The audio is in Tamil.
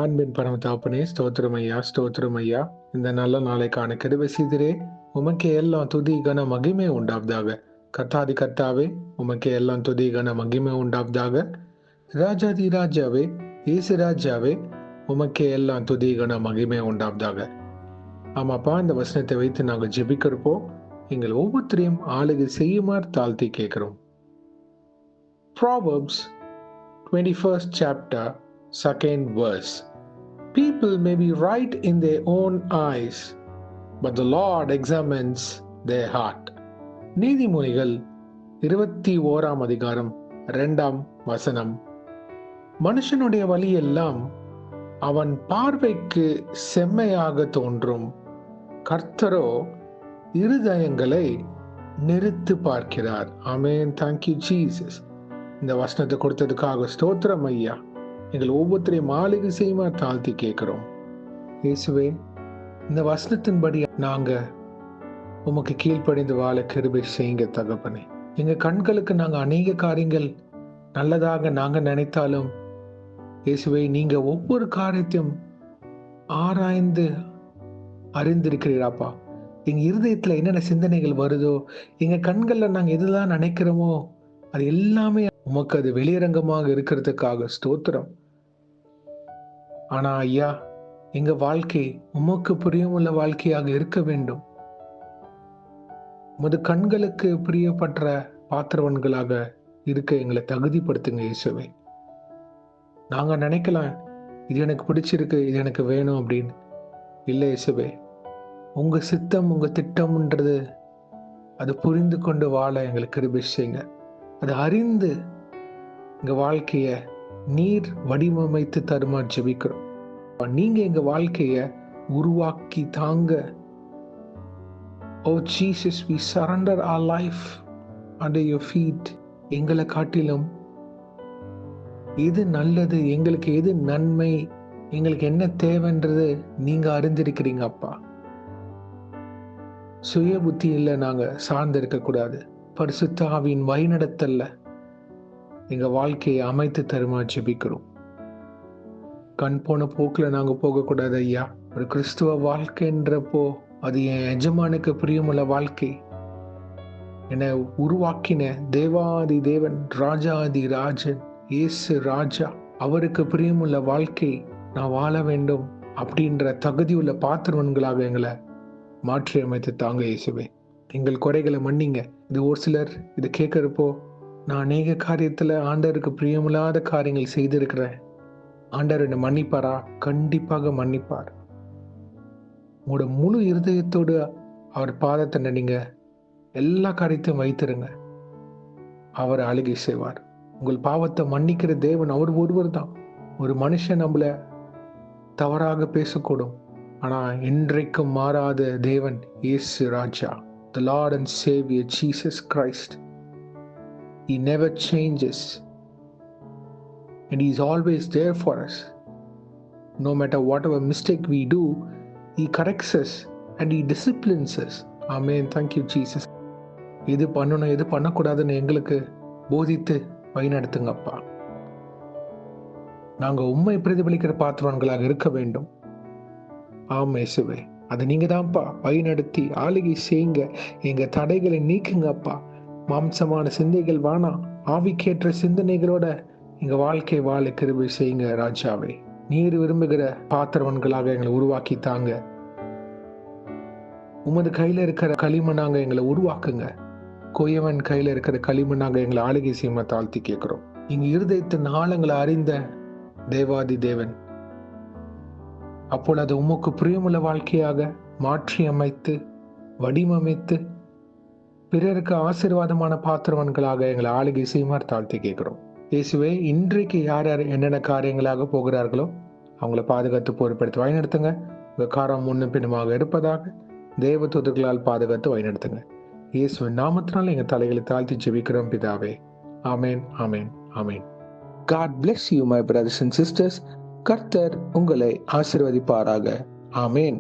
அன்பின் பரம தகப்பனே, ஸ்தோத்திரம் ஐயா, ஸ்தோத்திரம் ஐயா. இந்த நல்ல நாளைக்கான கிருபை செய்திரே. உமக்கே எல்லாம் துதி கன மகிமை உண்டாவதாக. கர்த்தாதி கர்த்தாவே, உமக்கே எல்லாம் துதி கன மகிமை உண்டாவதாக. ராஜாதி ராஜாவே, இயேசு ராஜாவே, உமக்கே எல்லாம் துதி கன மகிமை உண்டாவதாக. ஆமாப்பா, இந்த வசனத்தை வைத்து நாங்கள் ஜெபிக்கிறப்போ எங்கள் ஒவ்வொருத்தரையும் ஆளுகை செய்யுமாறு தாழ்த்தி கேட்கிறோம். Proverbs 21st chapter, 2nd verse. People may be right in their own eyes, but the Lord examines their heart. நீதிமொழிகள் 21ஆம் அதிகாரம் 2ஆம் வசனம். மனுஷனுடைய வழியெல்லாம் அவன் பார்வைக்கு செம்மையாக தோன்றும், கர்த்தரோ இருதயங்களை நிறுத்து பார்க்கிறார். ஆமென். Thank you Jesus. இந்த வசனத்தை கொடுத்ததுக்காக ஸ்தோத்திரம் ஐயா. எங்கள் ஒவ்வொருத்தரையும் ஆளுகை செய்யுமா தாழ்த்தி கேட்கிறோம். இயேசுவே, இந்த வசனத்தின்படி நாங்க உமக்கு கீழ்ப்படிந்து வாழ கிருபை செய்யுங்க தகப்பனே. எங்க கண்களுக்கு நாங்க அநேக காரியங்கள் நல்லதாக நாங்க நினைத்தாலும் இயேசுவே, நீங்க ஒவ்வொரு காரியத்தையும் ஆராய்ந்து அறிந்திருக்கிறீராப்பா. எங்க இருதயத்துல என்னென்ன சிந்தனைகள் வருதோ, எங்க கண்கள்ல நாங்க எதுதான் நினைக்கிறோமோ அது எல்லாமே உமக்கு அது வெளியரங்கமாக இருக்கிறதுக்காக ஸ்தோத்திரம். ஆனா ஐயா, எங்க வாழ்க்கை உமக்கு பிரியமுள்ள வாழ்க்கையாக இருக்க வேண்டும். உமது கண்களுக்கு பிரியப்பட்ட பாத்திரவன்களாக இருக்க எங்களை தகுதிப்படுத்துங்க இயேசுவே. நாங்க நினைக்கலாம் இது எனக்கு பிடிச்சிருக்கு, இது எனக்கு வேணும் அப்படின்னு. இல்லை இயேசுவே, உங்க சித்தம் உங்க திட்டம்ன்றது அது புரிந்து கொண்டு வாழ எங்களுக்கு கிருபை செய்யுங்க. அதை அறிந்து எங்க வாழ்க்கைய நீர் வடிவமைத்து தருமாறு ஜெபிக்கிறோம். நீங்க எங்க வாழ்க்கைய உருவாக்கி தாங்க. Oh Jesus, we surrender our life under your feet. எங்களை காட்டிலும் எது நல்லது, எங்களுக்கு எது நன்மை, எங்களுக்கு என்ன தேவைன்றது நீங்க அறிந்திருக்கிறீங்க அப்பா. சுய புத்தியில நாங்க சார்ந்து இருக்க கூடாது. பரிசுத்த ஆவியின் வழிநடத்தல்ல எங்க வாழ்க்கையை அமைத்து தருமா ஜெபிக்கிறோம். கண் போன போக்குல நாங்க போகக்கூடாது ஐயா. ஒரு கிறிஸ்துவ வாழ்க்கைன்றப்போ அது என் எஜமானுக்கு பிரியமுள்ள வாழ்க்கை. என்னை உருவாக்கின தேவாதி தேவன், ராஜாதி ராஜன், இயேசு ராஜா, அவருக்கு பிரியமுள்ள வாழ்க்கை நான் வாழ வேண்டும் அப்படின்ற தகுதியுள்ள பாத்திரவன்களாக எங்களை மாற்றி அமைத்து தாங்க இயேசுவே. எங்கள் குறைகளை மன்னிங்க. இது ஒரு சிலர் இது கேட்கிறப்போ, நான் அநேக காரியத்துல ஆண்டவருக்கு பிரியமில்லாத காரியங்கள் செய்திருக்கிறேன், ஆண்டவர் என்னை மன்னிப்பாரா? கண்டிப்பாக மன்னிப்பார். உங்களோட முழு இருதயத்தோடு அவர் பாதத்தை நீங்க எல்லா காரியத்தையும் வைத்திருங்க. அவர் ஆளுகை செய்வார். உங்கள் பாவத்தை மன்னிக்கிற தேவன் அவர் ஒருவர் தான். ஒரு மனுஷன் நம்மள தவறாக பேசக்கூடும், ஆனா இன்றைக்கும் மாறாத தேவன் இயேசு ராஜா, the Lord and Savior Jesus Christ. He never changes and He is always there for us. No matter whatever mistake we do, He corrects us and He disciplines us. Amen. Thank you Jesus. எது பண்ணணும் எது பண்ணக்கூடாதுன்னு எங்களுக்கு போதித்து வழிநடத்துங்க அப்பா. நாங்க உண்மை பிரதிபலிக்கிற பாத்திரங்களாக இருக்க வேண்டும். ஆமா இயேசுவே, அதை நீங்க தான்ப்பா வழிநடத்தி ஆளுகை செய்யுங்க. எங்க தடைகளை நீக்குங்க அப்பா. மாம்சமான சிந்தைகள் வேணாம், ஆவிக்கேற்ற சிந்தனைகளோட எங்க வாழ்க்கை வாழ கிருபை செய்யுங்க ராஜாவே. நீர் விரும்புகிற பாத்திரவன்களாக எங்களை உருவாக்கி தாங்க. உமது கையில இருக்கிற களிமண்ணாங்க எங்களை உருவாக்குங்க. கொயவன் கையில இருக்கிற களிமண்ணாங்க எங்களை ஆளுகை செய்யுமா தாழ்த்தி கேட்கிறோம். எங்க இருதயத்தின் ஆழங்களை அறிந்த தேவாதி தேவன், அப்போது அது உமக்கு பிரியமுள்ள வாழ்க்கையாக மாற்றி அமைத்து வடிவமைத்து பிறருக்கு ஆசீர்வாதமான பாத்திரவன்களாக எங்களை ஆளுகை செய்யுமாறு தாழ்த்தி கேட்கிறோம். இயேசுவே, இன்றைக்கு யார் யார் என்னென்ன காரியங்களாக போகிறார்களோ அவங்கள பாதுகாத்து பொறுப்படுத்தி வழிநடத்துங்க. உங்க காரம் முன்னும் பின்னுமாக இருப்பதாக தேவ தூதர்களால் பாதுகாத்து வழிநடத்துங்க. இயேசுவின் நாமத்தினால் எங்க தலைகளை தாழ்த்தி ஜெபிக்கிறோம் பிதாவே. ஆமேன், ஆமேன், ஆமேன். God bless you my brothers and sisters. கர்த்தர் உங்களை ஆசீர்வதிப்பாராக. ஆமேன்.